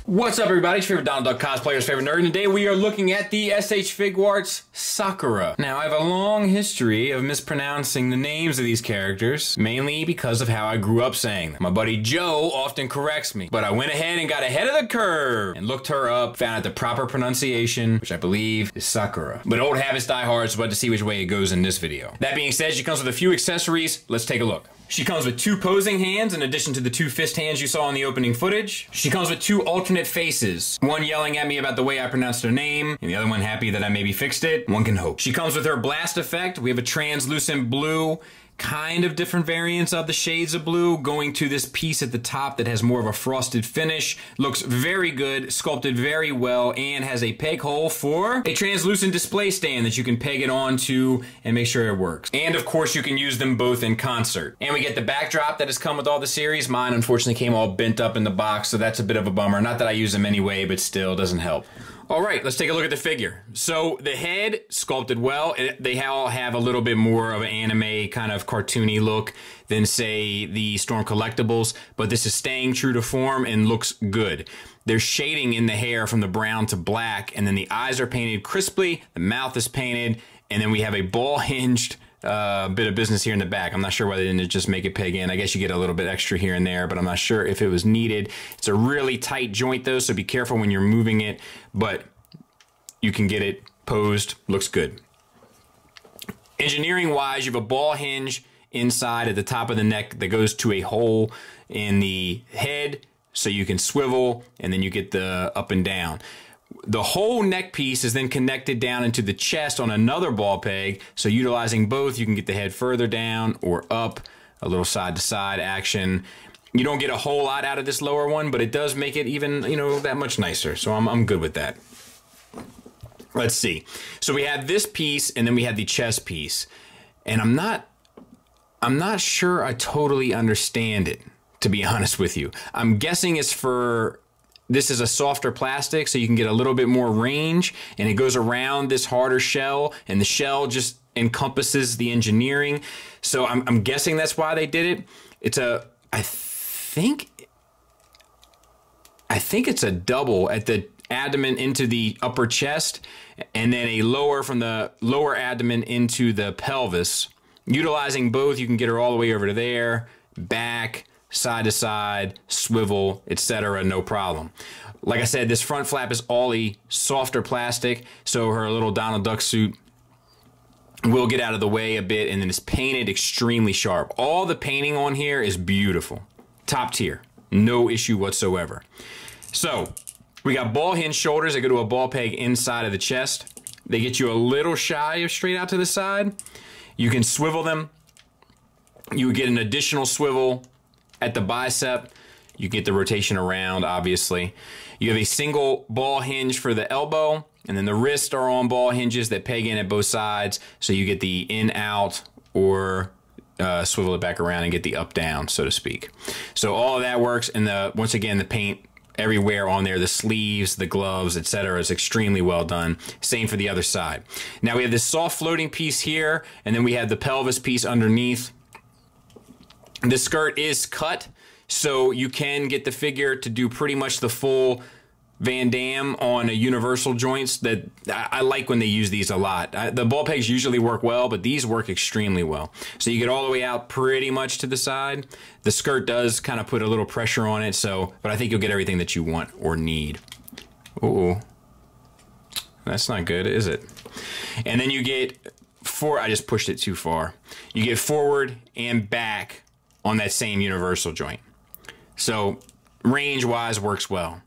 What's up, everybody? It's your favorite Donald Duck cosplayer's favorite nerd, and today we are looking at the SH Figuarts Sakura. Now, I have a long history of mispronouncing the names of these characters, mainly because of how I grew up saying them. My buddy Joe often corrects me, but I went ahead and got ahead of the curve and looked her up, found out the proper pronunciation, which I believe is Sakura. But old habits die hard, so we'll have to see which way it goes in this video. That being said, she comes with a few accessories. Let's take a look. She comes with 2 posing hands in addition to the 2 fist hands you saw in the opening footage. She comes with 2 alternate faces. One yelling at me about the way I pronounced her name, and the other one happy that I maybe fixed it. One can hope. She comes with her blast effect. We have a translucent blue, kind of different variants of the shades of blue, going to this piece at the top that has more of a frosted finish. Looks very good, sculpted very well, and has a peg hole for a translucent display stand that you can peg it onto and make sure it works. And of course you can use them both in concert. And we get the backdrop that has come with all the series. Mine unfortunately came all bent up in the box, so that's a bit of a bummer. Not that I use them anyway, but still doesn't help. All right, let's take a look at the figure. So the head, sculpted well. They all have a little bit more of an anime kind of cartoony look than, say, the Storm Collectibles, but this is staying true to form and looks good. There's shading in the hair from the brown to black, and then the eyes are painted crisply, the mouth is painted, and then we have a ball-hinged bit of business here in the back. I'm not sure why they didn't just make it peg in. I guess you get a little bit extra here and there, but I'm not sure if it was needed. It's a really tight joint though, so be careful when you're moving it, but you can get it posed. Looks good. Engineering wise, you have a ball hinge inside at the top of the neck that goes to a hole in the head so you can swivel, and then you get the up and down. The whole neck piece is then connected down into the chest on another ball peg, so utilizing both, you can get the head further down or up, a little side-to-side action. You don't get a whole lot out of this lower one, but it does make it even, you know, that much nicer, so I'm good with that. Let's see. So we have this piece, and then we have the chest piece, and I'm not sure I totally understand it, to be honest with you. I'm guessing it's for... This is a softer plastic, so you can get a little bit more range, and it goes around this harder shell, and the shell just encompasses the engineering. So I'm guessing that's why they did it. It's a, I think it's a double at the abdomen into the upper chest, and then a lower from the lower abdomen into the pelvis. Utilizing both, you can get her all the way over to there, back, side to side, swivel, etc., no problem. Like I said, this front flap is all a softer plastic, so her little Donald Duck suit will get out of the way a bit, and then it's painted extremely sharp. All the painting on here is beautiful. Top tier. No issue whatsoever. So, we got ball hinge shoulders that go to a ball peg inside of the chest. They get you a little shy of straight out to the side. You can swivel them. You get an additional swivel at the bicep. You get the rotation around, obviously. You have a single ball hinge for the elbow, and then the wrists are on ball hinges that peg in at both sides, so you get the in-out or swivel it back around and get the up-down, so to speak. So all of that works, and once again, the paint everywhere on there, the sleeves, the gloves, etc., is extremely well done. Same for the other side. Now we have this soft floating piece here, and then we have the pelvis piece underneath. The skirt is cut, so you can get the figure to do pretty much the full Van Damme on a universal joints. That I like when they use these a lot. The ball pegs usually work well, but these work extremely well. So you get all the way out pretty much to the side. The skirt does kind of put a little pressure on it, but I think you'll get everything that you want or need. Uh-oh. That's not good, is it? And then you get I just pushed it too far. You get forward and back on that same universal joint. So range-wise works well.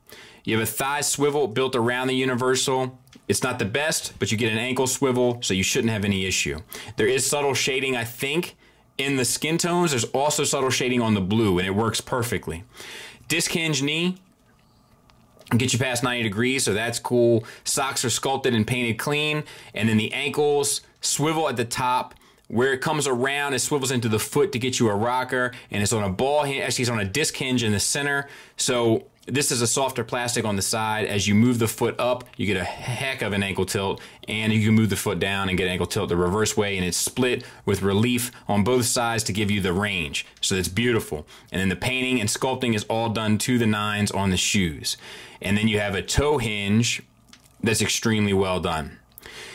You have a thigh swivel built around the universal. It's not the best, but you get an ankle swivel, so you shouldn't have any issue. There is subtle shading, I think, in the skin tones. There's also subtle shading on the blue, and it works perfectly. Disc hinge knee, get you past 90 degrees, so that's cool. Socks are sculpted and painted clean, and then the ankles swivel at the top where it comes around, it swivels into the foot to get you a rocker, and it's on a ball hinge. Actually, it's on a disc hinge in the center. So this is a softer plastic on the side. As you move the foot up, you get a heck of an ankle tilt, and you can move the foot down and get ankle tilt the reverse way, and it's split with relief on both sides to give you the range. So it's beautiful. And then the painting and sculpting is all done to the nines on the shoes. And then you have a toe hinge that's extremely well done.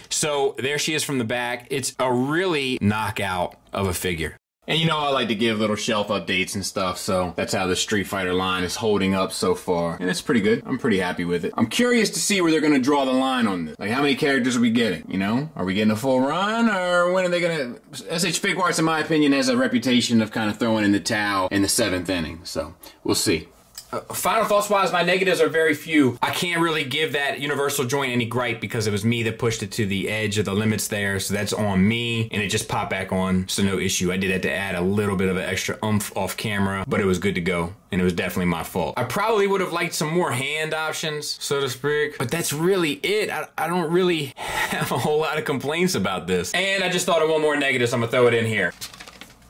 So there she is from the back. It's a really knockout of a figure. And you know I like to give little shelf updates and stuff, so that's how the Street Fighter line is holding up so far. And it's pretty good. I'm pretty happy with it. I'm curious to see where they're gonna draw the line on this. Like, how many characters are we getting, you know? Are we getting a full run, or when are they gonna... SH Figuarts, in my opinion, has a reputation of kind of throwing in the towel in the 7th inning, so we'll see. Final thoughts wise, my negatives are very few. I can't really give that universal joint any gripe because it was me that pushed it to the edge of the limits there, so that's on me, and it just popped back on, so no issue. I did have to add a little bit of an extra oomph off camera, but it was good to go, and it was definitely my fault. I probably would have liked some more hand options, so to speak, but that's really it. I don't really have a whole lot of complaints about this. And I just thought of one more negative, so I'm gonna throw it in here.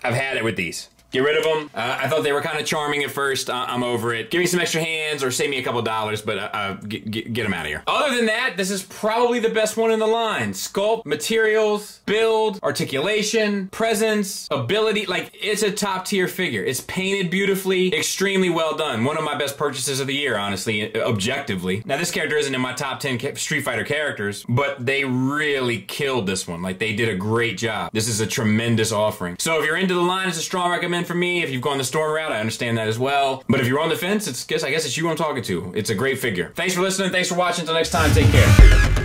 I've had it with these. Get rid of them. I thought they were kind of charming at first. I'm over it. Give me some extra hands or save me a couple dollars, but get them out of here. Other than that, this is probably the best one in the line. Sculpt, materials, build, articulation, presence, ability. Like, it's a top tier figure. It's painted beautifully, extremely well done. One of my best purchases of the year, honestly, objectively. Now, this character isn't in my top 10 Street Fighter characters, but they really killed this one. Like, they did a great job. This is a tremendous offering. So if you're into the line, it's a strong recommend for me. If you've gone the storm route, I understand that as well. But if you're on the fence, I guess it's you I'm talking to. It's a great figure. Thanks for listening. Thanks for watching. Until next time, take care.